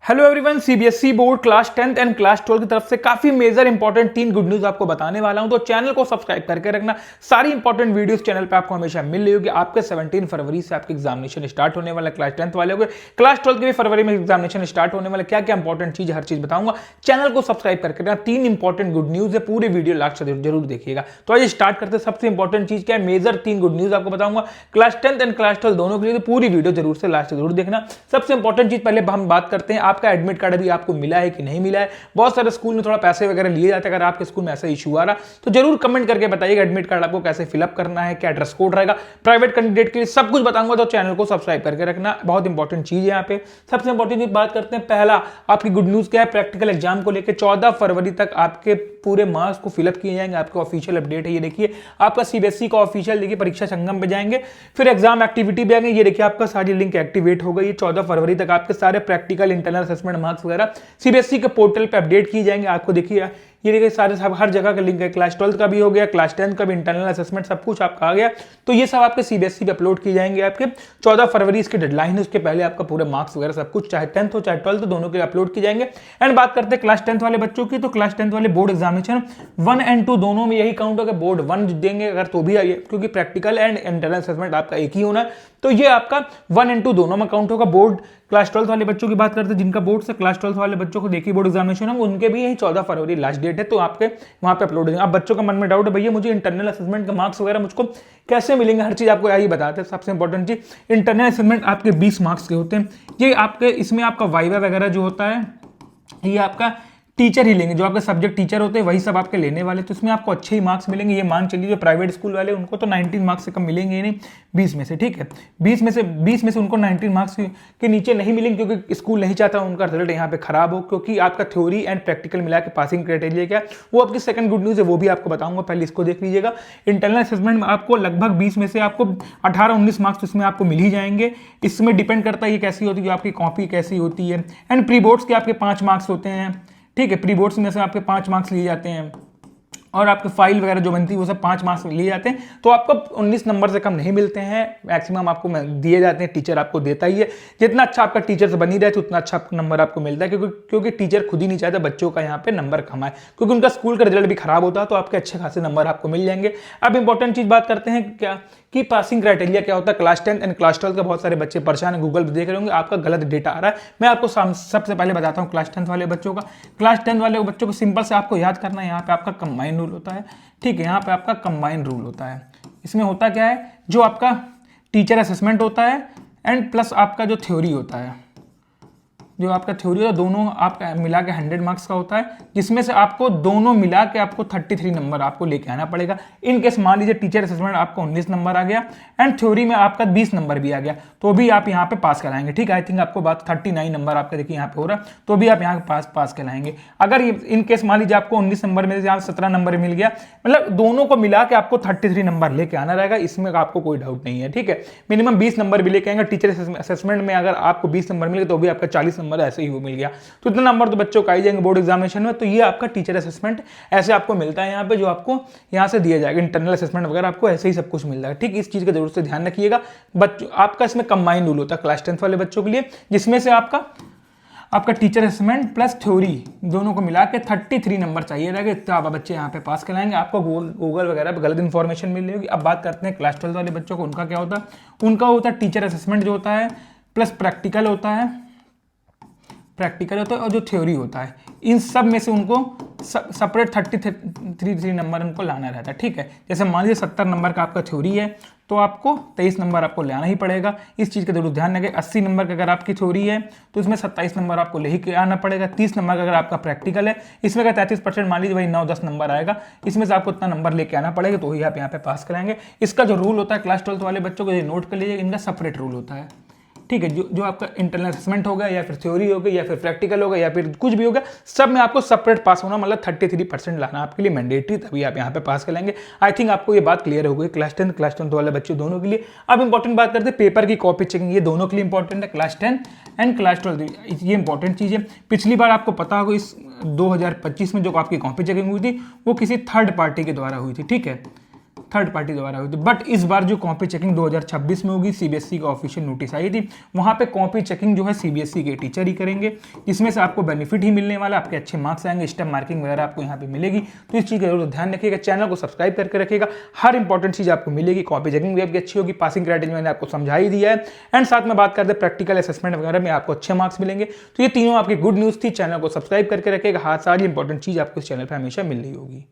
Hello everyone, CBSE board class 10th and class 12 की तरफ से काफी मेजर इंपॉर्टेंट 3 गुड न्यूज आपको बताने वाला हूं। तो चैनल को सब्सक्राइब करके रखना। सारी इंपॉर्टेंट वीडियोस चैनल पे आपको हमेशा मिल रही होगी। आपके 17 फरवरी से आपके एग्जामिनेशन स्टार्ट होने वाला, क्लास 10th वाले हो, क्लास 12 के भी फरवरी में एग्जामिनेशन स्टार्ट होने वाला। क्या क्या इंपॉर्टेंट चीज, हर चीज बताऊंगा। चैनल को सब्सक्राइब करके रखना। 3 इंपॉर्टेंट गुड न्यूज है, पूरी वीडियो लास्ट तक जरूर देखिएगा। तो आज स्टार्ट करते हैं। सबसे इंपॉर्टेंट चीज क्या है, मेजर 3 गुड न्यूज आपको बताऊंगा क्लास 10th एंड क्लास 12 दोनों के लिए। तो पूरी वीडियो जरूर से लास्ट तक जरूर देखना। सबसे इंपॉर्टेंट चीज पहले हम बात करते हैं, आपका एडमिट कार्ड अभी आपको मिला है कि नहीं मिला है। बहुत सारे स्कूल में थोड़ा पैसे वगैरह लिए जाते हैं। अगर आपके स्कूल में ऐसा इशू आ रहा तो जरूर कमेंट करके बताइएगा एडमिट कार्ड आपको कैसे फिलअप करना है, क्या ड्रेस कोड रहेगा, प्राइवेट कैंडिडेट के लिए सब कुछ बताऊंगा। तो चैनल को सब्सक्राइब करके रखना, बहुत इंपॉर्टेंट चीज है यहाँ पे। सबसे इंपॉर्टेंट चीज बात करते हैं, पहला आपकी गुड न्यूज क्या है, प्रैक्टिकल एग्जाम को लेकर 14 फरवरी तक आपके पूरे मार्क्स को फिलअप किए जाएंगे। आपका ऑफिशियल अपडेट है, ये देखिए आपका सीबीएसई का ऑफिशियल, देखिए परीक्षा संगम पे जाएंगे, फिर एग्जाम एक्टिविटी पे आएंगे। ये देखिए आपका सारी लिंक एक्टिवेट हो गई है। 14 फरवरी तक आपके सारे प्रैक्टिकल, इंटरनल असेसमेंट मार्क्स वगैरह सीबीएसई के पोर्टल पे अपडेट की जाएंगे। आपको देखिए ये देखिए सारे सब हर जगह का लिंक है। क्लास 12 का भी हो गया, क्लास 10 का भी, इंटरनल असेसमेंट सब कुछ आपका आ गया। तो ये सब आपके सीबीएसई पे अपलोड किए जाएंगे। आपके 14 फरवरी इसकी डेडलाइन है, उसके पहले आपका पूरे मार्क्स वगैरह सब कुछ, चाहे 10th हो चाहे 12th, दोनों के अपलोड किए जाएंगे। एंड बात करते हैं क्लास 10th वाले बच्चों की। तो क्लास 10th वाले बोर्ड एग्जामिनेशन 1 and 2 दोनों में यही काउंट होगा। बोर्ड 1 देंगे अगर तो भी आइए, क्योंकि प्रैक्टिकल एंड इंटरनल असेसमेंट आपका एक ही होना है। तो ये आपका 1 and 2 दोनों में काउंट होगा। बोर्ड क्लास 12 वाले बच्चों की बात करते हैं, जिनका बोर्ड से क्लास 12 वाले बच्चों को देखिए बोर्ड एग्जामिनेशन है, उनके भी यही 14 फरवरी लास्ट डेट है। तो आपके वहां पे अपलोड हो जाएंगे। अब बच्चों का मन में डाउट है, भैया मुझे इंटरनल असेसमेंट के मार्क्स वगैरह मुझको कैसे मिलेंगे, हर चीज आपको यही बताते हैं। सबसे इंपॉर्टेंट चीज, इंटरनल असेसमेंट आपके 20 मार्क्स के होते हैं। ये आपके इसमें आपका वाइवा वगैरह जो होता है, ये आपका टीचर ही लेंगे, जो आपके सब्जेक्ट टीचर होते हैं वही सब आपके लेने वाले। तो इसमें आपको अच्छे ही मार्क्स मिलेंगे। ये मान चलिए जो प्राइवेट स्कूल वाले उनको तो 19 मार्क्स से कम मिलेंगे ही नहीं, 20 में से, ठीक है। 20 में से उनको 19 मार्क्स के नीचे नहीं मिलेंगे, क्योंकि स्कूल नहीं चाहता उनका रिजल्ट यहाँ पे खराब हो। क्योंकि आपका थ्योरी एंड प्रैक्टिकल मिला के पासिंग क्राइटेरिया क्या है, वो आपकी सेकंड गुड न्यूज़ है, वो भी आपको बताऊंगा। पहले इसको देख लीजिएगा। इंटरनल असेसमेंट में आपको लगभग 20 में से आपको 18-19 मार्क्स इसमें आपको मिल ही जाएंगे। इसमें डिपेंड करता है ये कैसी होती है, आपकी कॉपी कैसी होती है। एंड प्री बोर्ड्स के आपके 5 मार्क्स होते हैं, ठीक है। प्री बोर्ड्स में से आपके 5 मार्क्स लिए जाते हैं, और आपके फाइल वगैरह जो बनती है वो सब 5 मार्क्स लिए जाते हैं। तो आपको 19 नंबर से कम नहीं मिलते हैं, मैक्सिमम आपको दिए जाते हैं। टीचर आपको देता ही है, जितना अच्छा आपका टीचर से बनी रहे तो उतना अच्छा नंबर आपको मिलता है। क्योंकि टीचर खुद ही नहीं चाहता बच्चों का यहाँ पे नंबर कम आए, क्योंकि उनका स्कूल का रिजल्ट भी खराब होता है। तो आपके अच्छे खासे नंबर आपको मिल जाएंगे। अब इंपॉर्टेंट चीज बात करते हैं क्या कि पासिंग क्राइटेरिया क्या होता है। क्लास 10 एंड क्लास 12 का बहुत सारे बच्चे परेशान है, गूगल पे देख रहे होंगे, आपका गलत डेटा आ रहा है। मैं आपको सबसे पहले बताता हूँ क्लास 10 वाले बच्चों का। क्लास 10 वाले बच्चों को सिंपल से आपको याद करना है, यहाँ पे आपका कंबाइन रूल होता है, ठीक है। यहाँ पे आपका कंबाइन रूल होता है। इसमें होता क्या है, जो आपका टीचर असेसमेंट होता है एंड प्लस आपका जो थ्योरी होता है, जो आपका थ्योरी होता है, दोनों आपका मिला के 100 मार्क्स का होता है, जिसमें से आपको दोनों मिला के आपको 33 नंबर आपको लेके आना पड़ेगा। इन केस मान लीजिए टीचर असेसमेंट आपको 19 नंबर आ गया एंड थ्योरी में आपका 20 नंबर भी आ गया, तो भी आप यहाँ पे पास कराएंगे, ठीक है। आई थिंक आपको बात 39 नंबर आपका देखिए यहाँ पे हो रहा है, तो भी आप यहाँ पास कराएंगे। अगर इन केस मान लीजिए आपको 19 नंबर में से 17 नंबर मिल गया, मतलब दोनों को मिला के आपको 33 नंबर लेके आना रहेगा। इसमें आपको कोई डाउट नहीं है, ठीक है। मिनिमम 20 नंबर भी लेके आएंगे। टीचर असेसमेंट में अगर आपको 20 नंबर मिल गए तो भी आपका 40 नंबर ऐसे ही मिल गया, तो इतना नंबर तो बच्चों का आ जाएंगे बोर्ड एग्जामिनेशन में। तो ये आपका टीचर असेसमेंट ऐसे आपको मिलता है यहाँ पे, जो आपको यहाँ से दिया जाएगा। इंटरनल असेसमेंट वगैरह आपको ऐसे ही सब कुछ मिल जाएगा, ठीक। इस चीज का जरूर से ध्यान रखिएगा। बच्चों आपका इसमें कंबाइन रूल होता है क्लास 10 वाले बच्चों के लिए, जिसमें से आपका टीचर असेसमेंट प्लस थ्योरी दोनों को मिला के 33 नंबर चाहिए रहेगा। तो आप बच्चे यहाँ पे पास कराएंगे। आपको गूगल वगैरह पे गलत इन्फॉर्मेशन मिल रही होगी। अब बात करते हैं क्लास 12 वाले बच्चों को, उनका क्या होता है। उनका होता है टीचर असेसमेंट जो होता है, प्लस प्रैक्टिकल होता है और जो थ्योरी होता है। इन सब में से उनको सेपरेट 33 नंबर उनको लाना रहता है, ठीक है। जैसे मान लीजिए 70 नंबर का आपका थ्योरी है, तो आपको 23 नंबर आपको लाना ही पड़ेगा। इस चीज़ का जरूर ध्यान रखें। 80 नंबर का अगर आपकी थ्योरी है तो इसमें 27 नंबर आपको ले ही आना पड़ेगा। 30 नंबर का अगर आपका प्रैक्टिकल है, इसमें का 33% मान लीजिए वही 9-10 नंबर आएगा, इसमें से आपको इतना नंबर लेके आना पड़ेगा, तो ही आप यहाँ पे पास कराएंगे। इसका जो रूल होता है क्लास 12 वाले बच्चों को ये नोट कर लीजिए, इनका सेपरेट रूल होता है, ठीक है। जो आपका इंटरनल असेसमेंट होगा या फिर थ्योरी होगा या फिर प्रैक्टिकल होगा या फिर कुछ भी होगा, सब में आपको सेपरेट पास होना, मतलब 33% लाना आपके लिए मैंडेटरी, तभी आप यहाँ पे पास करेंगे। आई थिंक आपको ये बात क्लियर हो गई क्लास 10 वाले बच्चे दोनों के लिए। अब इंपॉर्टेंट बात करते हैं पेपर की कॉपी चेकिंग। ये दोनों के लिए इंपॉर्टेंट है, क्लास 10 एंड क्लास 12, ये इंपॉर्टेंट चीज़ है। पिछली बार आपको पता होगा इस 2025 में जो आपकी कॉपी चेकिंग हुई थी वो किसी थर्ड पार्टी के द्वारा हुई थी, ठीक है। थर्ड पार्टी द्वारा हुई थी। बट इस बार जो कॉपी चेकिंग 2026 में होगी, सीबीएसई का ऑफिशियल नोटिस आई थी, वहाँ पे कॉपी चेकिंग जो है सीबीएसई के टीचर ही करेंगे, जिसमें से आपको बेनिफिट ही मिलने वाला, आपके अच्छे मार्क्स आएंगे, स्टेप मार्किंग वगैरह आपको यहाँ पे मिलेगी। तो इस चीज़ का जरूर ध्यान रखिएगा, चैनल को सब्सक्राइब करके रखिएगा, हर इंपॉर्टेंट चीज़ आपको मिलेगी। कॉपी चेकिंग भी आपकी अच्छी होगी, पासिंग क्राइटेरिया मैंने आपको समझा ही दिया है, एंड साथ में बात करते हैं प्रैक्टिकल असेसमेंट वगैरह में आपको अच्छे मार्क्स मिलेंगे। तो ये तीनों आपकी गुड न्यूज़ थी, चैनल को सब्सक्राइब करके रखिएगा, सारी इंपॉर्टेंट चीज़ आपको इस चैनल पर हमेशा मिल रही होगी।